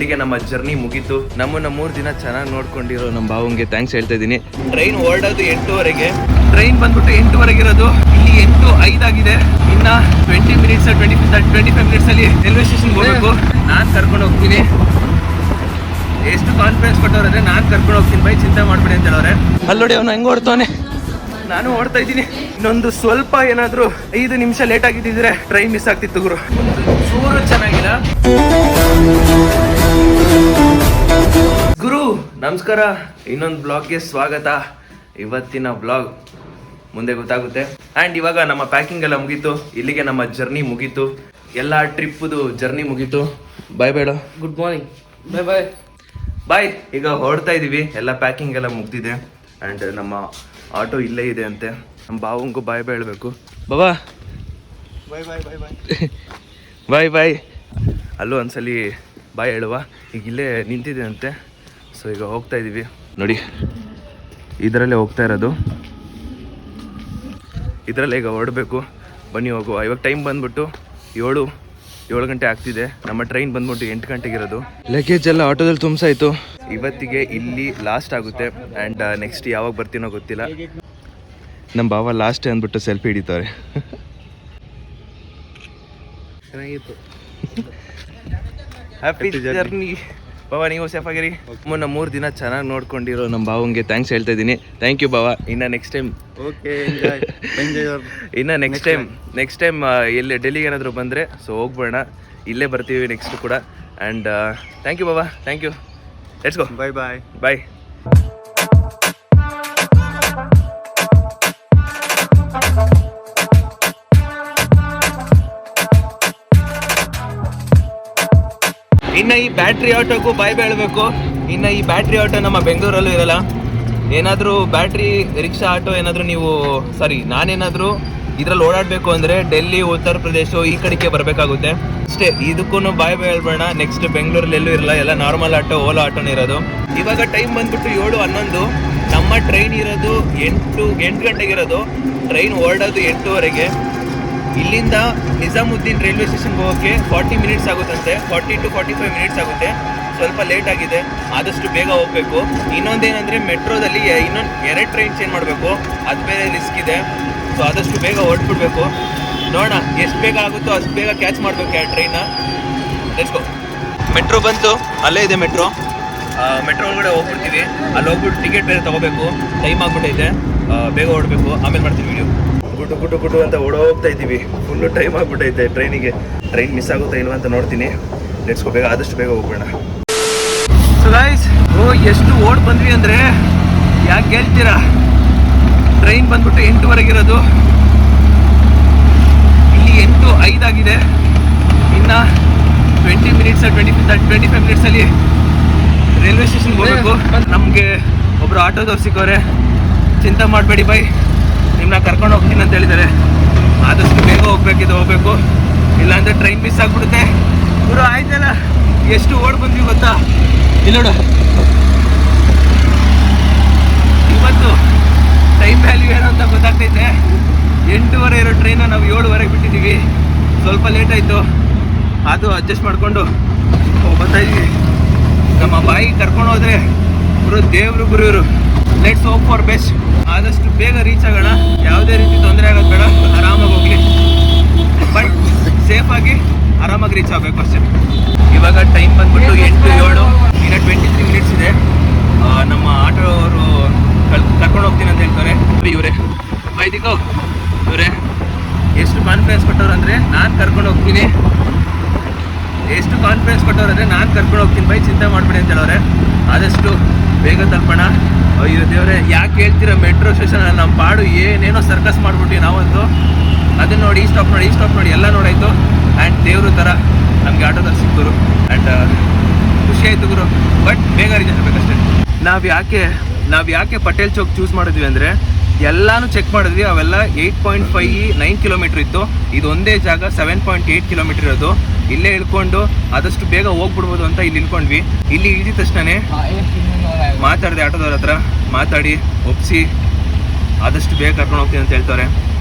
ಇಲ್ಲಿಗೆ ನಮ್ಮ ಜರ್ನಿ ಮುಗೀತು. ನಮ್ಮನ್ನ 3 ದಿನ ಚೆನ್ನಾಗಿ ನೋಡ್ಕೊಂಡಿರೋ ನಮ್ಮ ಬಾವಂಗೆ ಥ್ಯಾಂಕ್ಸ್ ಹೇಳ್ತಾ ಇದ್ದೀನಿ. ಟ್ರೈನ್ ಹೊರಡೋದು 8:30ಗೆ, ಟ್ರೈನ್ ಬಂದ್ಬಿಟ್ಟು 8:30 ಇರೋದು, ಇಲ್ಲಿ 8:05 ಆಗಿದೆ. ಇನ್ನ 20 ಮಿನಿಟ್ಸ್ 25 ಮಿನಿಟ್ಸ್ ಅಲ್ಲಿ ರೈಲ್ವೆ ಸ್ಟೇಷನ್ ಹೋಗ್ಬೇಕು. ನಾನು ಕರ್ಕೊಂಡು ಹೋಗ್ತೀನಿ. ಎಷ್ಟು ಕಾನ್ಫಿಡೆನ್ಸ್ ಕೊಟ್ಟವ್ರೆ, ನಾನು ಕರ್ಕೊಂಡು ಹೋಗ್ತೀನಿ ಬೈ, ಚಿಂತೆ ಮಾಡ್ಬೇಡಿ ಅಂತ ಹೇಳೋರೆ. ಅಲ್ಲೋಡಿ ಅವನು ಹೆಂಗ್ ಓಡ್ತಾನೆ, ನಾನು ಓಡ್ತಾ ಇದ್ದೀನಿ. ಇನ್ನೊಂದು ಸ್ವಲ್ಪ ಏನಾದ್ರು 5 ನಿಮಿಷ ಲೇಟ್ ಆಗಿದ್ದಿದ್ರೆ ಟ್ರೈನ್ ಮಿಸ್ ಆಗ್ತಿತ್ತು ಗುರು. ಚೂರು ಚೆನ್ನಾಗಿಲ್ಲ ಗುರು. ನಮಸ್ಕಾರ, ಇನ್ನೊಂದು ಬ್ಲಾಗ್ಗೆ ಸ್ವಾಗತ. ಇವತ್ತಿನ ಬ್ಲಾಗ್ ಮುಂದೆ ಗೊತ್ತಾಗುತ್ತೆ. ಆ್ಯಂಡ್ ಇವಾಗ ನಮ್ಮ ಪ್ಯಾಕಿಂಗ್ ಎಲ್ಲ ಮುಗೀತು. ಇಲ್ಲಿಗೆ ನಮ್ಮ ಜರ್ನಿ ಮುಗೀತು, ಎಲ್ಲ ಟ್ರಿಪ್ಪುದು ಜರ್ನಿ ಮುಗೀತು. ಬಾಯ್ ಬೇಡ, ಗುಡ್ ಮಾರ್ನಿಂಗ್, ಬಾಯ್ ಬಾಯ್ ಬಾಯ್. ಈಗ ಹೊರಡ್ತಾ ಇದ್ದೀವಿ, ಎಲ್ಲ ಪ್ಯಾಕಿಂಗ್ ಎಲ್ಲ ಮುಗ್ದಿದೆ. ಆ್ಯಂಡ್ ನಮ್ಮ ಆಟೋ ಇಲ್ಲೇ ಇದೆ ಅಂತೆ. ನಮ್ಮ ಬಾವಂಗೂ ಬಾಯ್ ಬಾಯ್ ಹೇಳಬೇಕು. ಬಾಬಾ ಬಾಯ್ ಬಾಯ್ ಬಾಯ್ ಬಾಯ್ ಬಾಯ್ ಬಾಯ್. ಅಲ್ಲೂ ಒಂದ್ಸಲಿ ಬಾಯ್ ಹೇಳುವ. ಈಗ ಇಲ್ಲೇ ನಿಂತಿದೆ ಅಂತೆ. ಸೊ ಈಗ ಹೋಗ್ತಾ ಇದ್ದೀವಿ ನೋಡಿ, ಇದರಲ್ಲೇ ಹೋಗ್ತಾ ಇರೋದು. ಇದರಲ್ಲೇ ಈಗ ಹೊರಡಬೇಕು. ಬನ್ನಿ ಹೋಗುವ. ಇವಾಗ ಟೈಮ್ ಬಂದ್ಬಿಟ್ಟು 7 ಗಂಟೆ ಆಗ್ತಿದೆ. ನಮ್ಮ ಟ್ರೈನ್ ಬಂದ್ಬಿಟ್ಟು 8 ಗಂಟೆಗೆ ಇರೋದು. ಲಗೇಜ್ ಎಲ್ಲ ಆಟೋದಲ್ಲಿ ತುಂಬಿಸಾಯ್ತು. ಇವತ್ತಿಗೆ ಇಲ್ಲಿ ಲಾಸ್ಟ್ ಆಗುತ್ತೆ. ಆ್ಯಂಡ್ ನೆಕ್ಸ್ಟ್ ಯಾವಾಗ ಬರ್ತೀನೋ ಗೊತ್ತಿಲ್ಲ. ನಮ್ಮ ಬಾವ ಲಾಸ್ಟ್ ಅಂದ್ಬಿಟ್ಟು ಸೆಲ್ಫಿ ಹಿಡಿತವ್ರೆ. ಚೆನ್ನಾಗಿತ್ತು. ಹ್ಯಾಪಿ ಜರ್ನಿ ಬಾವ. ನೀವು ಸೇಫ್ ಆಗಿರಿ. ಮುನ್ನ 3 ದಿನ ಚೆನ್ನಾಗಿ ನೋಡ್ಕೊಂಡಿರೋ ನಮ್ಮ ಬಾವಂಗೆ ಥ್ಯಾಂಕ್ಸ್ ಹೇಳ್ತಾ ಇದ್ದೀನಿ. ಥ್ಯಾಂಕ್ ಯು ಬಾವ. ಇನ್ನು ನೆಕ್ಸ್ಟ್ ಟೈಮ್ ಇನ್ನು ನೆಕ್ಸ್ಟ್ ಟೈಮ್ ಎಲ್ಲಿ ಡೆಲ್ಲಿಗೆ ಏನಾದರೂ ಬಂದರೆ ಸೊ ಹೋಗ್ಬೇಡ, ಇಲ್ಲೇ ಬರ್ತೀವಿ ನೆಕ್ಸ್ಟ್ ಕೂಡ. ಆ್ಯಂಡ್ ಥ್ಯಾಂಕ್ ಯು ಬಾಬಾ, thank you. Let's go. Bye bye bye. ಇನ್ನು ಈ ಬ್ಯಾಟ್ರಿ ಆಟೋಗೂ ಬಾಯ್ ಹೇಳಬೇಕು. ಇನ್ನು ಈ ಬ್ಯಾಟ್ರಿ ಆಟೋ ನಮ್ಮ ಬೆಂಗಳೂರಲ್ಲೂ ಇರಲ್ಲ. ಏನಾದರೂ ಬ್ಯಾಟ್ರಿ ರಿಕ್ಷಾ ಆಟೋ ಏನಾದರೂ ನಾನೇನಾದರೂ ಇದರಲ್ಲಿ ಓಡಾಡಬೇಕು ಅಂದರೆ ಡೆಲ್ಲಿ, ಉತ್ತರ ಪ್ರದೇಶ ಈ ಕಡೆಗೆ ಬರಬೇಕಾಗುತ್ತೆ ಅಷ್ಟೇ. ಇದಕ್ಕೂ ಬಾಯ್ ಹೇಳ್ಬೇಡ. ನೆಕ್ಸ್ಟ್ ಬೆಂಗಳೂರಲ್ಲಿ ಎಲ್ಲೂ ಇರಲ್ಲ, ಎಲ್ಲ ನಾರ್ಮಲ್ ಆಟೋ, ಓಲಾ ಆಟೋನೇ ಇರೋದು. ಇವಾಗ ಟೈಮ್ ಬಂದ್ಬಿಟ್ಟು 7:11. ನಮ್ಮ ಟ್ರೈನ್ ಇರೋದು 8 ಗಂಟೆಗೆ ಇರೋದು. ಟ್ರೈನ್ ಹೊರಡೋದು 8:30ಗೆ. ಇಲ್ಲಿಂದ ನಿಜಾಮುದ್ದೀನ್ ರೈಲ್ವೆ ಸ್ಟೇಷನ್ಗೆ ಹೋಗೋಕ್ಕೆ 40 ಮಿನಿಟ್ಸ್ ಆಗುತ್ತಂತೆ. 40 to 45 ಮಿನಿಟ್ಸ್ ಆಗುತ್ತೆ. ಸ್ವಲ್ಪ ಲೇಟ್ ಆಗಿದೆ, ಆದಷ್ಟು ಬೇಗ ಹೋಗಬೇಕು. ಇನ್ನೊಂದೇನೆಂದರೆ ಮೆಟ್ರೋದಲ್ಲಿ ಇನ್ನೊಂದು 2 ಟ್ರೈನ್ ಚೇಂಜ್ ಮಾಡಬೇಕು, ಅದು ಬೇರೆ ರಿಸ್ಕ್ ಇದೆ. ಸೊ ಆದಷ್ಟು ಬೇಗ ಹೊರಟ್ಬಿಡ್ಬೇಕು. ನೋಡೋಣ ಎಷ್ಟು ಬೇಗ ಆಗುತ್ತೋ ಅಷ್ಟು ಬೇಗ ಕ್ಯಾಚ್ ಮಾಡಬೇಕು ಆ ಟ್ರೈನ. Let's go. ಮೆಟ್ರೋ ಬಂತು, ಅಲ್ಲೇ ಇದೆ ಮೆಟ್ರೋ. ಮೆಟ್ರೋ ಒಳಗಡೆ ಹೋಗ್ಬಿಡ್ತೀವಿ. ಅಲ್ಲಿ ಹೋಗ್ಬಿಟ್ಟು ಟಿಕೆಟ್ ಬೇರೆ ತೊಗೋಬೇಕು. ಟೈಮ್ ಆಗ್ಬಿಟ್ಟೈತೆ, ಬೇಗ ಹೊರಡಬೇಕು. ಆಮೇಲೆ ಮಾಡ್ತೀವಿ ವಿಡಿಯೋ. ಗುಡ್ಡು ಅಂತ ಓಡೋಗ್ತಾ ಇದ್ದೀವಿ. ಫುಲ್ಲು ಟೈಮ್ ಆಗ್ಬಿಟ್ಟೈತೆ ಟ್ರೈನಿಗೆ. ಟ್ರೈನ್ ಮಿಸ್ ಆಗುತ್ತಾ ಇಲ್ವಾ ಅಂತ ನೋಡ್ತೀನಿ. Let's go. ಆದಷ್ಟು ಬೇಗ ಹೋಗೋಣ. ಸೊ ಗೈಸ್, ಎಷ್ಟು ಓಡ್ ಬಂದ್ವಿ ಅಂದರೆ ಯಾಕೆ ಹೇಳ್ತೀರಾ. ಟ್ರೈನ್ ಬಂದ್ಬಿಟ್ಟು 8:00 ಇರೋದು, ಇಲ್ಲಿ 8:05 ಆಗಿದೆ. ಇನ್ನು 20 ಮಿನಿಟ್ಸ್ 25 ಮಿನಿಟ್ಸಲ್ಲಿ ರೈಲ್ವೆ ಸ್ಟೇಷನ್ಗೆ ಹೋಗಬೇಕು. ನಮಗೆ ಒಬ್ಬರು ಆಟೋದವ್ರು ಸಿಕ್ಕವ್ರೆ. ಚಿಂತೆ ಮಾಡಬೇಡಿ ಬೈ, ನಿಮ್ಮನ್ನ ಕರ್ಕೊಂಡು ಹೋಗ್ತೀನಿ ಅಂತ ಹೇಳಿದ್ದಾರೆ. ಆದಷ್ಟು ಬೇಗ ಹೋಗಬೇಕು. ಇಲ್ಲಾಂದರೆ ಟ್ರೈನ್ ಮಿಸ್ ಆಗಿಬಿಡುತ್ತೆ. ಗುರು ಆಯ್ತಲ್ಲ, ಎಷ್ಟು ಓಡ್ ಬಂದ್ವಿ ಗೊತ್ತಾ. ಇಲ್ಲ ನೋಡು, ಇವತ್ತು ಟೈಮ್ ವ್ಯಾಲ್ಯೂ ಏನು ಅಂತ ಗೊತ್ತಾಗ್ತೈತೆ. 8:30 ಇರೋ ಟ್ರೈನ ನಾವು 7:00 ಬಿಟ್ಟಿದ್ದೀವಿ. ಸ್ವಲ್ಪ ಲೇಟ್ ಆಯಿತು, ಅದು ಅಡ್ಜಸ್ಟ್ ಮಾಡಿಕೊಂಡು ಬರ್ತಾ ಇದ್ದೀವಿ. ನಮ್ಮ ಬಾಯಿ ಕರ್ಕೊಂಡು ಹೋದರೆ ದೇವರು ಗುರು ಇವರು. Let's hope for best. ಆದಷ್ಟು ಬೇಗ ರೀಚ್ ಆಗೋಣ. ಯಾವುದೇ ರೀತಿ ತೊಂದರೆ ಆಗೋದು ಬೇಡ, ಆರಾಮಾಗಿ ಹೋಗಲಿ. ಬಟ್ ಸೇಫಾಗಿ ಆರಾಮಾಗಿ ರೀಚ್ ಆಗಬೇಕು ಅಷ್ಟೇ. ಇವಾಗ ಟೈಮ್ ಬಂದ್ಬಿಟ್ಟು 8:07. ಇನ್ನು 23 ಮಿನಿಟ್ಸ್ ಇದೆ. ನಮ್ಮ ಆಟೋ ಅವರು ಕರ್ಕೊಂಡು ಹೋಗ್ತೀನಿ ಅಂತ ಹೇಳ್ತಾರೆ. ಇವರೇ ಬೈದಿಕೋ, ಇವರೇ ಎಷ್ಟು ಕಾನ್ಫಿಡೆನ್ಸ್ ಕೊಟ್ಟವ್ರು ಅಂದರೆ ನಾನು ಕರ್ಕೊಂಡು ಹೋಗ್ತೀನಿ ಬೈ, ಚಿಂತೆ ಮಾಡಬೇಡಿ ಅಂತ ಹೇಳೋರೆ. ಆದಷ್ಟು ಬೇಗ ತಲುಪೋಣ. ಅಯ್ಯೋ ದೇವರೇ, ಯಾಕೆ ಹೇಳ್ತೀರಾ. ಮೆಟ್ರೋ ಸ್ಟೇಷನ್ ನಮ್ಮ ಪಾಡು ಏನೇನೋ ಸರ್ಕಸ್ ಮಾಡಿಬಿಟ್ವಿ ನಾವಂತೂ. ಅದನ್ನು ನೋಡಿ, ಈ ಸ್ಟಾಪ್ ನೋಡಿ ಎಲ್ಲ ನೋಡಾಯಿತು. ಆ್ಯಂಡ್ ದೇವರು ಥರ ನಮಗೆ ಆಟೋದಲ್ಲಿ ಸಿಕ್ತರು. ಆ್ಯಂಡ್ ಖುಷಿ ಆಯಿತು ಗುರು. ಬಟ್ ಬೇಗ ರೀಚ್ ಆಗಬೇಕಷ್ಟೇ. ನಾವು ಯಾಕೆ ಪಟೇಲ್ ಚೌಕ್ ಚೂಸ್ ಮಾಡಿದ್ವಿ ಅಂದರೆ ಎಲ್ಲನೂ ಚೆಕ್ ಮಾಡಿದ್ವಿ. ಅವೆಲ್ಲ 8.59 ಕಿಲೋಮೀಟ್ರ್ ಇತ್ತು. ಇದು ಒಂದೇ ಜಾಗ 7.8 ಕಿಲೋಮೀಟ್ರ್ ಇರೋದು. ಇಲ್ಲೇ ಇಳ್ಕೊಂಡು ಆದಷ್ಟು ಬೇಗ ಹೋಗ್ಬಿಡ್ಬೋದು ಅಂತ ಇಲ್ಲಿ ಇಳ್ಕೊಂಡ್ವಿ. ಇಲ್ಲಿ ಇಳಿದ ತಕ್ಷಣವೇ ಮಾತಾಡಿದೆ ಆಟೋದವ್ರ ಹತ್ರ, ಮಾತಾಡಿ ಒಪ್ಪಿಸಿ ಆದಷ್ಟು ಬೇಗ ಕರ್ಕೊಂಡು ಹೋಗ್ತೀನಿ ಅಂತ ಹೇಳ್ತಾರೆ.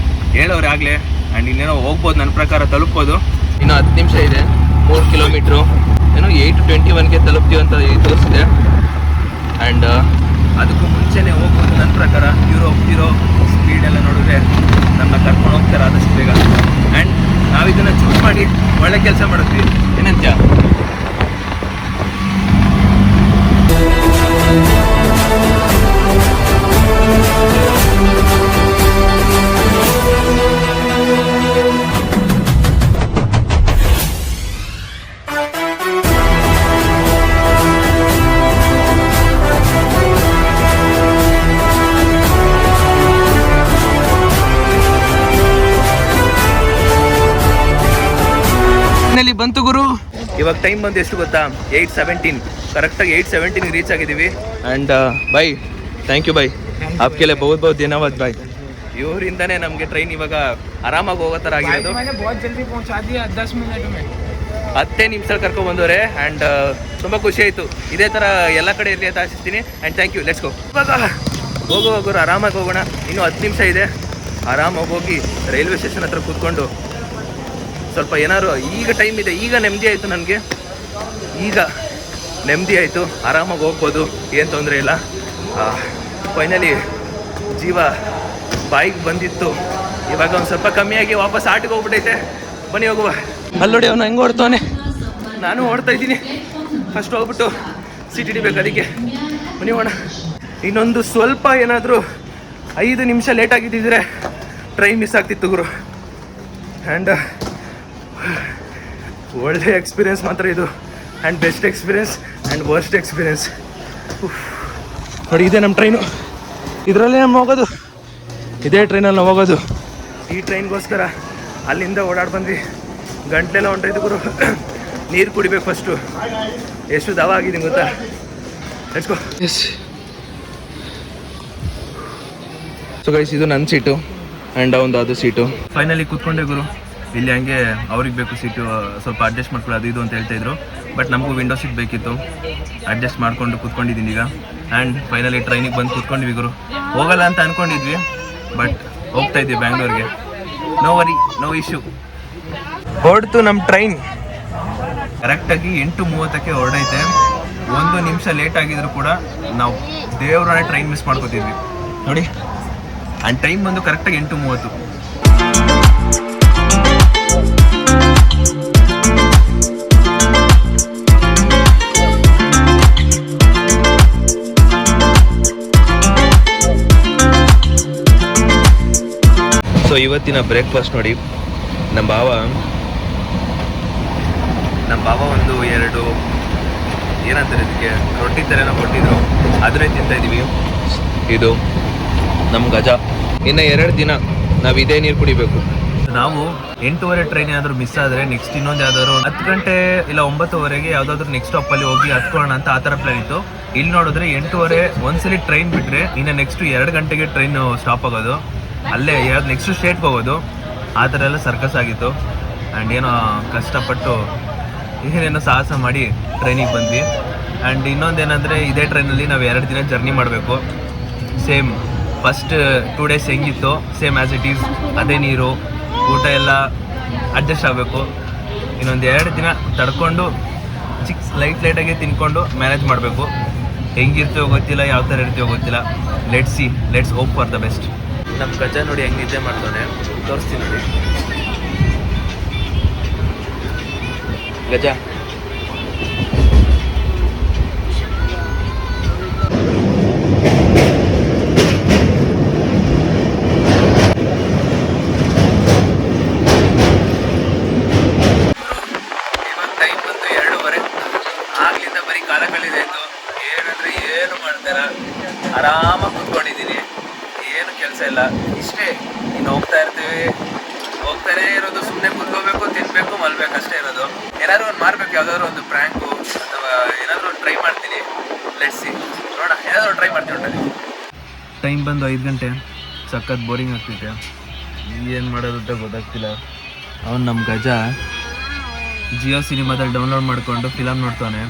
ಹೇಳೋರು ಆಗಲೇ. ಆ್ಯಂಡ್ ಇನ್ನೇನೋ ಹೋಗ್ಬೋದು, ನನ್ನ ಪ್ರಕಾರ ತಲುಪ್ಬೋದು. ಇನ್ನು 10 ನಿಮಿಷ ಇದೆ. 3 ಕಿಲೋಮೀಟ್ರು. ಏನು 8:21ಗೆ ತಲುಪ್ತೀವಿ ಅಂತ ತೋರಿಸಿದೆ. ಆ್ಯಂಡ್ ಅದಕ್ಕೂ ಮುಂಚೆನೇ ಹೋಗ್ಬೋದು ನನ್ನ ಪ್ರಕಾರ. ಇವ್ರು ಹೋಗ್ತಿರೋ ಸ್ಪೀಡೆಲ್ಲ ನೋಡಿದ್ರೆ ನಮ್ಮನ್ನ ಕರ್ಕೊಂಡು ಹೋಗ್ತಾರೆ ಆದಷ್ಟು ಬೇಗ. ಆ್ಯಂಡ್ ನಾವು ಇದನ್ನು ಚೂಸ್ ಮಾಡಿ ಒಳ್ಳೆ ಕೆಲಸ ಮಾಡಿದ್ವಿ. ಏನಂತ್ಯ? ಬಂತು ಗುರು. ಇವಾಗ ಟೈಮ್ ಬಂದು ಎಷ್ಟು ಗೊತ್ತಾ? 8:17. ಕರೆಕ್ಟಾಗಿ 8:17 ರೀಚ್ ಆಗಿದ್ದೀವಿ. And bye, thank you bye, ಆಪ್ಕೆ लिए बहुत बहुत धन्यवाद ಬಾಯ್. ಇವರಿಂದನೇ ನಮಗೆ ಟ್ರೈನ್ ಇವಾಗ ಆರಾಮಾಗಿ ಹೋಗೋ ಥರ ಆಗಿರೋದು. 10 ನಿಮಿಷದಲ್ಲಿ ಕರ್ಕೊಂಡು ಬಂದವ್ರೆ. ಆ್ಯಂಡ್ ತುಂಬ ಖುಷಿ ಆಯಿತು. ಇದೇ ಥರ ಎಲ್ಲ ಕಡೆ ಇರಲಿ ಅಂತ ಆಶಿಸ್ತೀನಿ. And thank you. Let's go. ಇವಾಗ ಹೋಗೋರು ಆರಾಮಾಗಿ ಹೋಗೋಣ. ಇನ್ನೂ 10 ನಿಮಿಷ ಇದೆ. ಆರಾಮಾಗಿ ಹೋಗಿ ರೈಲ್ವೆ ಸ್ಟೇಷನ್ ಹತ್ರ ಕೂತ್ಕೊಂಡು ಸ್ವಲ್ಪ ಏನಾದ್ರು ಈಗ ಟೈಮ್ ಇದೆ. ಈಗ ನೆಮ್ಮದಿ ಆಯಿತು ನನಗೆ. ಈಗ ನೆಮ್ಮದಿ ಆಯಿತು. ಆರಾಮಾಗಿ ಹೋಗ್ಬೋದು, ಏನು ತೊಂದರೆ ಇಲ್ಲ. ಫೈನಲಿ ಜೀವ ಬಾಯಿಗೆ ಬಂದಿತ್ತು. ಇವಾಗ ಒಂದು ಸ್ವಲ್ಪ ಕಮ್ಮಿಯಾಗಿ ವಾಪಸ್ ಆಟಿಗೆ ಹೋಗ್ಬಿಟ್ಟೈತೆ. ಬನ್ನಿ ಹೋಗುವ. ಅಲ್ಲಿ ನೋಡಿ ಅವನು ಹೆಂಗೆ ಓಡ್ತಾನೆ, ನಾನು ಓಡ್ತಾ ಇದ್ದೀನಿ. ಫಸ್ಟ್ ಹೋಗ್ಬಿಟ್ಟು ಸೀಟ್ ಹಿಡಿಬೇಕು. ಅದಕ್ಕೆ ಬನ್ನಿ ಹೋಗೋಣ. ಇನ್ನೊಂದು ಸ್ವಲ್ಪ ಏನಾದರೂ 5 ನಿಮಿಷ ಲೇಟ್ ಆಗಿದ್ದಿದ್ರೆ ಟ್ರೈನ್ ಮಿಸ್ ಆಗ್ತಿತ್ತು ಗುರು. ಆ್ಯಂಡ್ ಒಳ್ಳೆ ಎಕ್ಸ್ಪೀರಿಯೆನ್ಸ್ ಮಾತ್ರ ಇದು. And best experience and worst experience. ನೋಡಿ, ಇದೆ ನಮ್ಮ ಟ್ರೈನು. ಇದರಲ್ಲೇ ನಮ್ಮ ಹೋಗೋದು. ಇದೇ ಟ್ರೈನಲ್ಲಿ ನಾವು ಹೋಗೋದು. ಈ ಟ್ರೈನ್ಗೋಸ್ಕರ ಅಲ್ಲಿಂದ ಓಡಾಡಿ ಬಂದ್ವಿ. ಗಂಟ್ಲೆಲ್ಲ ಹೊಂಟೈತು ಗುರು. ನೀರು ಕುಡಿಬೇಕು ಫಸ್ಟು. ಎಷ್ಟು ದವ ಆಗಿದ್ದೀನಿ ಗೊತ್ತಾ? Let's go. Yes. So guys, ಇದು ನನ್ನ ಸೀಟು ಆ್ಯಂಡ್ ಅದು ಸೀಟು. ಫೈನಲಿ ಕೂತ್ಕೊಂಡೆ ಗುರು. ಇಲ್ಲಿ ಹಂಗೆ ಅವ್ರಿಗೆ ಬೇಕು ಸೀಟು, ಸ್ವಲ್ಪ ಅಡ್ಜಸ್ಟ್ ಮಾಡ್ಕೊಳ್ಳಿ ಅದು ಇದು ಅಂತ ಹೇಳ್ತಾಯಿದ್ರು. ಬಟ್ ನಮಗೂ ವಿಂಡೋ ಸೀಟ್ ಬೇಕಿತ್ತು. ಅಡ್ಜಸ್ಟ್ ಮಾಡಿಕೊಂಡು ಕೂತ್ಕೊಂಡಿದ್ದೀನಿ ಈಗ. ಆ್ಯಂಡ್ ಫೈನಲಿ ಟ್ರೈನಿಗೆ ಬಂದು ಕೂತ್ಕೊಂಡಿವಿ ಗುರು. ಹೋಗಲ್ಲ ಅಂತ ಅಂದ್ಕೊಂಡಿದ್ವಿ, ಬಟ್ ಹೋಗ್ತಾ ಇದ್ವಿ ಬ್ಯಾಂಗ್ಳೂರಿಗೆ. No worry, no issue. ಹೊರಡ್ತು ನಮ್ಮ ಟ್ರೈನ್. ಕರೆಕ್ಟಾಗಿ 8:30ಕ್ಕೆ ಹೊರಡೈತೆ. 1 ನಿಮಿಷ ಲೇಟ್ ಆಗಿದ್ರು ಕೂಡ ನಾವು ದೇವ್ರನ್ನೇ ಟ್ರೈನ್ ಮಿಸ್ ಮಾಡ್ಕೋತಿದ್ವಿ ನೋಡಿ. ಆ್ಯಂಡ್ ಟೈಮ್ ಬಂದು ಕರೆಕ್ಟಾಗಿ 8:30. ಸೊ ಇವತ್ತಿನ ಬ್ರೇಕ್ಫಾಸ್ಟ್ ನೋಡಿ, ನಮ್ಮ ಭಾವ ಒಂದು 2 ಏನಂತಾರೆ ಇದಕ್ಕೆ, ರೊಟ್ಟಿ ಥರನೋ ಕೊಟ್ಟಿದ್ರು. ಅದನ್ನೇ ತಿಂತಾಯಿದ್ದೀವಿ. ಇದು ನಮ್ಮ ಗಜ. ಇನ್ನು 2 ದಿನ ನಾವು ಇದೇ ನೀರು ಕುಡಿಬೇಕು. ನಾವು 8:30 ಟ್ರೈನ್ ಏನಾದರೂ ಮಿಸ್ ಆದರೆ ನೆಕ್ಸ್ಟ್ ಇನ್ನೊಂದು ಯಾವ್ದಾದ್ರು 10 ಗಂಟೆ ಇಲ್ಲ 9:00ವರೆಗೆ ಯಾವುದಾದ್ರೂ ನೆಕ್ಸ್ಟ್ ಸ್ಟಾಪಲ್ಲಿ ಹೋಗಿ ಹತ್ಕೊಳ್ಳೋಣ ಅಂತ ಆ ಥರ ಪ್ಲಾನ್ ಇತ್ತು. ಇಲ್ಲಿ ನೋಡಿದ್ರೆ 8:30 ಒಂದ್ಸಲಿ ಟ್ರೈನ್ ಬಿಟ್ಟರೆ ಇನ್ನು ನೆಕ್ಸ್ಟ್ 2 ಗಂಟೆಗೆ ಟ್ರೈನ್ ಸ್ಟಾಪ್ ಆಗೋದು. ಅಲ್ಲೇ ಯಾವ್ದು ನೆಕ್ಸ್ಟ್ ಸ್ಟೇಟ್ಗೆ ಹೋಗೋದು. ಆ ಥರ ಎಲ್ಲ ಸರ್ಕಸ್ ಆಗಿತ್ತು. ಆ್ಯಂಡ್ ಏನೋ ಕಷ್ಟಪಟ್ಟು ಏನೇನೋ ಸಾಹಸ ಮಾಡಿ ಟ್ರೈನಿಗೆ ಬಂದ್ವಿ. ಆ್ಯಂಡ್ ಇನ್ನೊಂದೇನೆಂದರೆ ಇದೇ ಟ್ರೈನಲ್ಲಿ ನಾವು 2 ದಿನ ಜರ್ನಿ ಮಾಡಬೇಕು. ಸೇಮ್ ಫಸ್ಟ್ 2 ಡೇಸ್ ಹೆಂಗಿತ್ತು ಸೇಮ್ ಆ್ಯಸ್ ಇಟ್ ಈಸ್ ಅದೇ ನೀರು, ಊಟ ಎಲ್ಲ ಅಡ್ಜಸ್ಟ್ ಆಗಬೇಕು. ಇನ್ನೊಂದು 2 ದಿನ ತಡ್ಕೊಂಡು ಲೈಟಾಗಿ ತಿನ್ಕೊಂಡು ಮ್ಯಾನೇಜ್ ಮಾಡಬೇಕು. ಹೆಂಗಿರ್ತೀವೋ ಗೊತ್ತಿಲ್ಲ, ಯಾವ ಥರ ಇರ್ತೀವೋ ಗೊತ್ತಿಲ್ಲ. Let's hope for the best. ನಮ್ಮ ಗಜ ನೋಡಿ ಹೆಂಗೆ ನಿದ್ದೆ ಮಾಡ್ತಾನೆ, ತೋರಿಸ್ತೀನಿ ನೋಡಿ. ಗಜ ಆರಾಮಾಗಿ ಕೂತ್ಕೊಂಡಿದ್ದೀನಿ. ಏನು ಕೆಲಸ ಇಲ್ಲ, ಇಷ್ಟೇ. ಇನ್ನು ಹೋಗ್ತಾನೇ ಇರೋದು. ಸುಮ್ಮನೆ ಕೂತ್ಕೋಬೇಕು, ತಿನ್ಬೇಕು, ಮಲ್ಬೇಕು, ಅಷ್ಟೇ ಇರೋದು. ಏನಾದ್ರು ಒಂದು ಮಾಡಬೇಕು, ಯಾವುದಾದ್ರು ಒಂದು ಪ್ರ್ಯಾಂಕು ಅಥವಾ ಏನಾದರೂ ಒಂದು ಟ್ರೈ ಮಾಡ್ತೀನಿ. ಲೆಟ್ಸಿ ನೋಡೋಣ, ಏನಾದರೂ ಟ್ರೈ ಮಾಡ್ತೀನಿ ಒಟ್ಟಲ್ಲಿ. ಟೈಮ್ ಬಂದು 5 ಗಂಟೆ. ಸಖತ್ ಬೋರಿಂಗ್ ಆಗ್ತಿದೆ. ಏನು ಮಾಡೋದು ಅಂತ ಗೊತ್ತಾಗ್ತಿಲ್ಲ. ಅವನು ನಮ್ಮ ಗಜ ಜಿಯೋ ಸಿನಿಮಾದಲ್ಲಿ ಡೌನ್ಲೋಡ್ ಮಾಡಿಕೊಂಡು ಫಿಲಮ್ ನೋಡ್ತಾನೆ.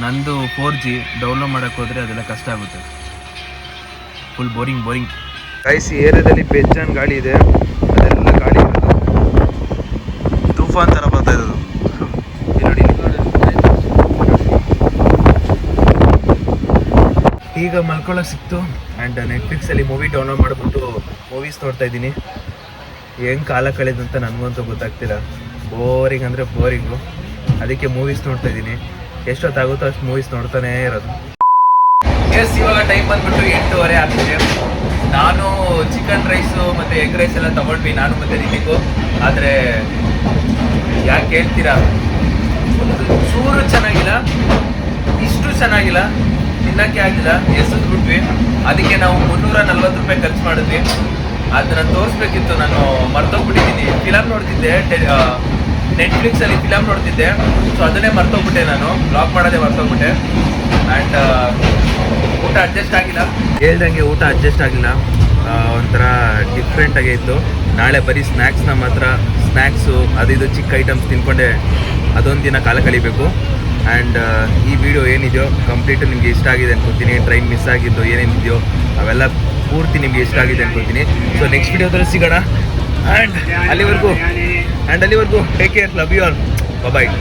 ನಂದು 4G ಡೌನ್ಲೋಡ್ ಮಾಡೋಕ್ಕೆ ಹೋದರೆ ಅದೆಲ್ಲ ಕಷ್ಟ ಆಗುತ್ತೆ. Full boring. ಗೈಸ್, ಈ ಏರಿಯಾದಲ್ಲಿ ಬೇಜಾನ್ ಗಾಳಿ ಇದೆ. ಅದೆಲ್ಲ ಗಾಳಿ ಇರೋದು ತೂಫಾನ್ ಥರ ಬರ್ತಾ ಇರೋದು ನೋಡಿ. ಈಗ ಮಲ್ಕೊಳ್ಳೋಕೆ ಸಿಕ್ತು ಆ್ಯಂಡ್ ನೆಟ್ಫ್ಲಿಕ್ಸಲ್ಲಿ ಮೂವಿ ಡೌನ್ಲೋಡ್ ಮಾಡಿಬಿಟ್ಟು ಮೂವೀಸ್ ನೋಡ್ತಾ ಇದ್ದೀನಿ. ಹೆಂಗೆ ಕಾಲ ಕಳೆದಂತ ನನಗಂತೂ ಗೊತ್ತಾಗ್ತಿಲ್ಲ. ಬೋರಿಂಗ್ ಅಂದರೆ ಬೋರಿಂಗು. ಅದಕ್ಕೆ ಮೂವೀಸ್ ನೋಡ್ತಾ ಇದ್ದೀನಿ. ಎಷ್ಟೊತ್ತಾಗುತ್ತೋ ಅಷ್ಟು ಮೂವೀಸ್ ನೋಡ್ತಾನೇ ಇರೋದು. ಎಸ್, ಇವಾಗ ಟೈಮ್ ಬಂದ್ಬಿಟ್ಟು 8:30 ಆಗ್ತಿದೆ. ನಾನು ಚಿಕನ್ ರೈಸು ಮತ್ತು ಎಗ್ ರೈಸ್ ಎಲ್ಲ ತೊಗೊಂಡ್ವಿ, ನಾನು ಮತ್ತು ನಿಮಗೂ. ಆದರೆ ಯಾಕೆ ಹೇಳ್ತೀರಾ, ಒಂದು ಚೂರು ಚೆನ್ನಾಗಿಲ್ಲ, ಇಷ್ಟು ಚೆನ್ನಾಗಿಲ್ಲ, ತಿನ್ನೋಕ್ಕೆ ಆಗಿಲ್ಲ, ಎಸೆದ್ಬಿಟ್ವಿ. ಅದಕ್ಕೆ ನಾವು 340 ರೂಪಾಯಿ ಖರ್ಚು ಮಾಡಿದ್ವಿ. ಅದನ್ನ ತೋರಿಸ್ಬೇಕಿತ್ತು, ನಾನು ಮರ್ತೋಗ್ಬಿಟ್ಟಿದ್ದೀನಿ. ಫಿಲಮ್ ನೋಡ್ತಿದ್ದೆ, ನೆಟ್ಫ್ಲಿಕ್ಸಲ್ಲಿ ಫಿಲಮ್ ನೋಡ್ತಿದ್ದೆ. ಸೊ ಅದನ್ನೇ ಮರ್ತೋಗ್ಬಿಟ್ಟೆ, ನಾನು ಬ್ಲಾಗ್ ಮಾಡೋದೇ ಮರ್ತೋಗ್ಬಿಟ್ಟೆ. ಆ್ಯಂಡ್ ಊಟ ಅಡ್ಜಸ್ಟ್ ಆಗಿಲ್ಲ, ಹೇಳ್ದಂಗೆ ಊಟ ಅಡ್ಜಸ್ಟ್ ಆಗಿಲ್ಲ. ಒಂಥರ ಡಿಫ್ರೆಂಟಾಗೇ ಇತ್ತು. ನಾಳೆ ಬರೀ ಸ್ನ್ಯಾಕ್ಸ್ನ ಮಾತ್ರ, ಸ್ನ್ಯಾಕ್ಸು ಅದು ಚಿಕ್ಕ ಐಟಮ್ಸ್ ತಿನ್ಕೊಂಡೆ ಅದೊಂದು ದಿನ ಕಾಲ ಕಳಿಬೇಕು. ಆ್ಯಂಡ್ ಈ ವಿಡಿಯೋ ಏನಿದೆಯೋ ಕಂಪ್ಲೀಟು ನಿಮಗೆ ಇಷ್ಟ ಆಗಿದೆ ಅನ್ಕೊತೀನಿ. ಟ್ರೈನ್ ಮಿಸ್ ಆಗಿದ್ದು ಏನೇನಿದೆಯೋ ಅವೆಲ್ಲ ಪೂರ್ತಿ ನಿಮಗೆ ಇಷ್ಟ ಆಗಿದೆ ಅನ್ಕೊತೀನಿ. ಸೊ ನೆಕ್ಸ್ಟ್ ವಿಡಿಯೋದಲ್ಲಿ ಸಿಗೋಣ. ಆ್ಯಂಡ್ ಅಲ್ಲಿವರೆಗೂ take care, love you all, bye.